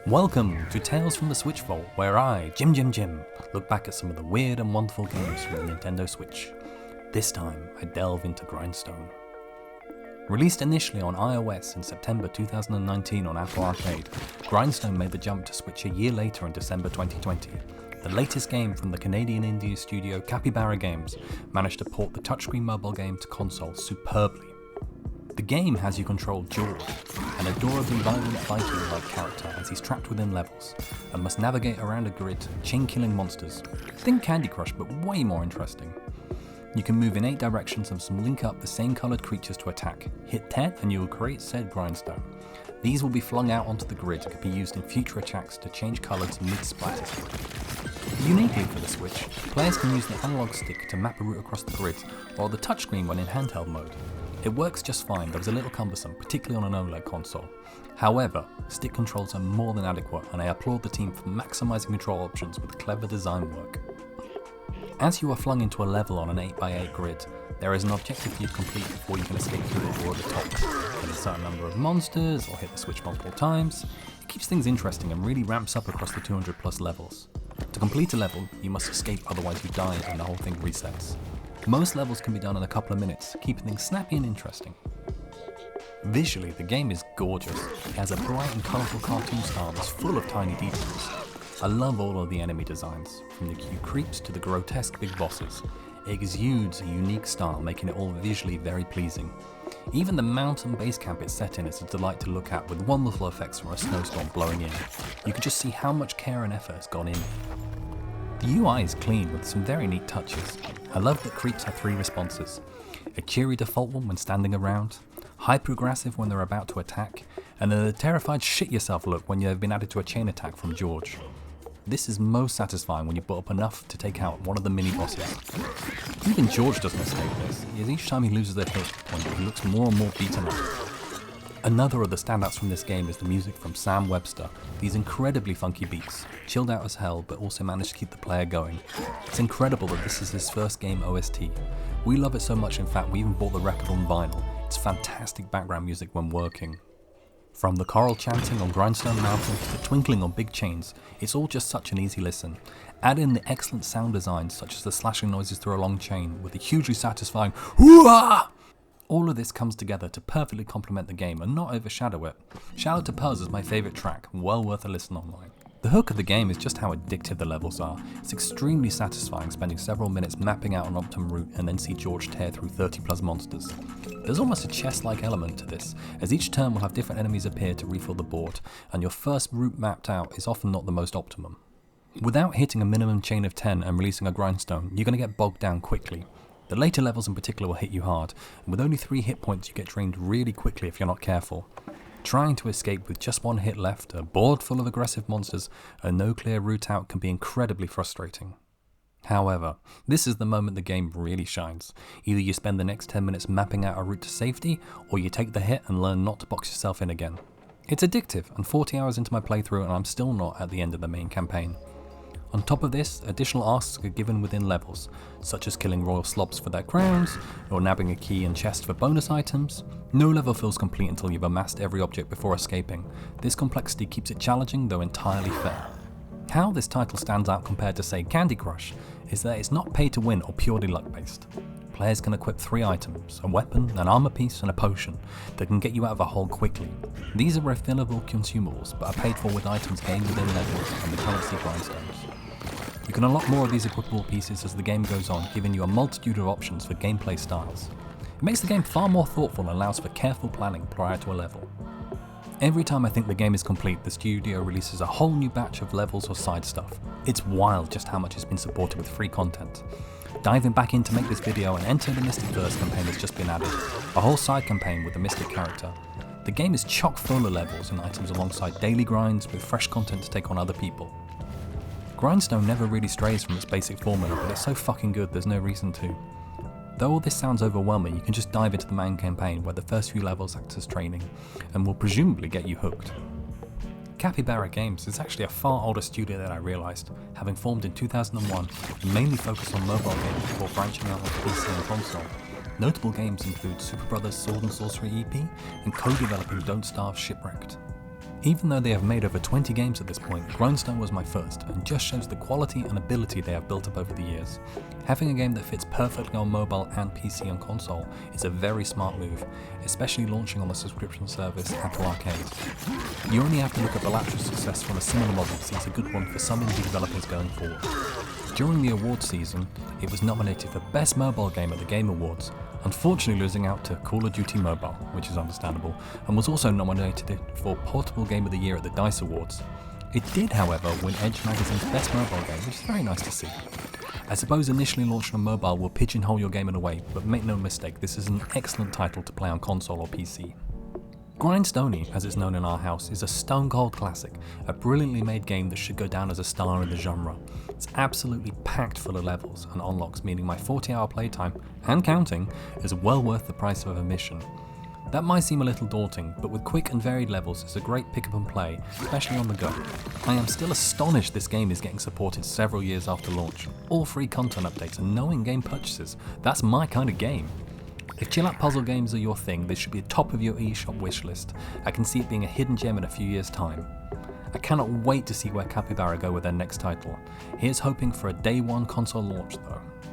Welcome to Tales from the Switch Vault, where I, jimjimjim, look back at some of the weird and wonderful games from the Nintendo Switch. This time, I delve into Grindstone. Released initially on iOS in September 2019 on Apple Arcade, Grindstone made the jump to Switch a year later in December 2020. The latest game from the Canadian indie studio Capybara Games managed to port the touchscreen mobile game to console superbly. The game has you control George, an adorably violent Viking-like character as he's trapped within levels and must navigate around a grid, chain-killing monsters. Think Candy Crush, but way more interesting. You can move in 8 directions and link up the same coloured creatures to attack. Hit 10 and you will create said Grindstone. These will be flung out onto the grid and can be used in future attacks to change colours mid-splatter. Uniquely for the Switch, players can use the analog stick to map a route across the grid, while the touchscreen when in handheld mode. It works just fine, though it's a little cumbersome, particularly on an OLED console. However, stick controls are more than adequate, and I applaud the team for maximising control options with clever design work. As you are flung into a level on an 8x8 grid, there is an objective for you to complete before you can escape through the door at the top. Hit a certain number of monsters, or hit the switch multiple times. It keeps things interesting and really ramps up across the 200 plus levels. To complete a level, you must escape, otherwise you die and the whole thing resets. Most levels can be done in a couple of minutes, keeping things snappy and interesting. Visually, the game is gorgeous. It has a bright and colourful cartoon style that's full of tiny details. I love all of the enemy designs, from the cute creeps to the grotesque big bosses. It exudes a unique style, making it all visually very pleasing. Even the mountain base camp it's set in is a delight to look at, with wonderful effects from a snowstorm blowing in. You can just see how much care and effort has gone in. The UI is clean with some very neat touches. I love that creeps have 3 responses. A cheery default one when standing around, hyper-aggressive when they're about to attack, and a terrified shit-yourself look when you have been added to a chain attack from George. This is most satisfying when you put up enough to take out one of the mini-bosses. Even George doesn't escape this, as each time he loses a hit point he looks more and more beaten up. Another of the standouts from this game is the music from Sam Webster. These incredibly funky beats, chilled out as hell but also manage to keep the player going. It's incredible that this is his first game OST. We love it so much, in fact we even bought the record on vinyl. It's fantastic background music when working. From the choral chanting on Grindstone Mountain to the twinkling on big chains, it's all just such an easy listen. Add in the excellent sound designs such as the slashing noises through a long chain with the hugely satisfying hoo-ah! All of this comes together to perfectly complement the game and not overshadow it. Shout out to Puzz as my favourite track, well worth a listen online. The hook of the game is just how addictive the levels are. It's extremely satisfying spending several minutes mapping out an optimum route and then see George tear through 30 plus monsters. There's almost a chess-like element to this, as each turn will have different enemies appear to refill the board, and your first route mapped out is often not the most optimum. Without hitting a minimum chain of 10 and releasing a Grindstone, you're going to get bogged down quickly. The later levels in particular will hit you hard, and with only 3 hit points you get drained really quickly if you're not careful. Trying to escape with just 1 hit left, a board full of aggressive monsters, and no clear route out can be incredibly frustrating. However, this is the moment the game really shines. Either you spend the next 10 minutes mapping out a route to safety, or you take the hit and learn not to box yourself in again. It's addictive, and 40 hours into my playthrough and I'm still not at the end of the main campaign. On top of this, additional asks are given within levels, such as killing royal slobs for their crowns, or nabbing a key and chest for bonus items. No level feels complete until you've amassed every object before escaping. This complexity keeps it challenging, though entirely fair. How this title stands out compared to, say, Candy Crush, is that it's not pay to win or purely luck based. Players can equip 3 items, a weapon, an armor piece, and a potion that can get you out of a hole quickly. These are refillable consumables, but are paid for with items gained within levels and the currency grindstones. You can unlock more of these equipable pieces as the game goes on, giving you a multitude of options for gameplay styles. It makes the game far more thoughtful and allows for careful planning prior to a level. Every time I think the game is complete, the studio releases a whole new batch of levels or side stuff. It's wild just how much has been supported with free content. Diving back in to make this video and enter the Mystic Verse campaign has just been added, a whole side campaign with the Mystic character. The game is chock full of levels and items alongside daily grinds with fresh content to take on other people. Grindstone never really strays from its basic formula, but it's so fucking good there's no reason to. Though all this sounds overwhelming, you can just dive into the main campaign where the first few levels act as training, and will presumably get you hooked. Capybara Games is actually a far older studio than I realised, having formed in 2001 and mainly focused on mobile games before branching out onto PC and console. Notable games include Super Brothers Sword and Sorcery EP and co-developing Don't Starve Shipwrecked. Even though they have made over 20 games at this point, Grindstone was my first, and just shows the quality and ability they have built up over the years. Having a game that fits perfectly on mobile and PC and console is a very smart move, especially launching on the subscription service Apple Arcade. You only have to look at the lateral success from a similar model to see it's a good one for some indie developers going forward. During the awards season, it was nominated for Best Mobile Game at the Game Awards, unfortunately losing out to Call of Duty Mobile, which is understandable, and was also nominated for Portable Game of the Year at the DICE Awards. It did, however, win Edge Magazine's Best Mobile Game, which is very nice to see. I suppose initially launching on mobile will pigeonhole your game in a way, but make no mistake, this is an excellent title to play on console or PC. Grindstone, as it's known in our house, is a stone cold classic, a brilliantly made game that should go down as a star in the genre. It's absolutely packed full of levels and unlocks, meaning my 40-hour playtime, and counting, is well worth the price of admission. That might seem a little daunting, but with quick and varied levels, it's a great pick up and play, especially on the go. I am still astonished this game is getting supported several years after launch, all free content updates and no in-game purchases. That's my kind of game. If chill-out puzzle games are your thing, this should be top of your eShop wishlist. I can see it being a hidden gem in a few years' time. I cannot wait to see where Capybara go with their next title. Here's hoping for a day one console launch though.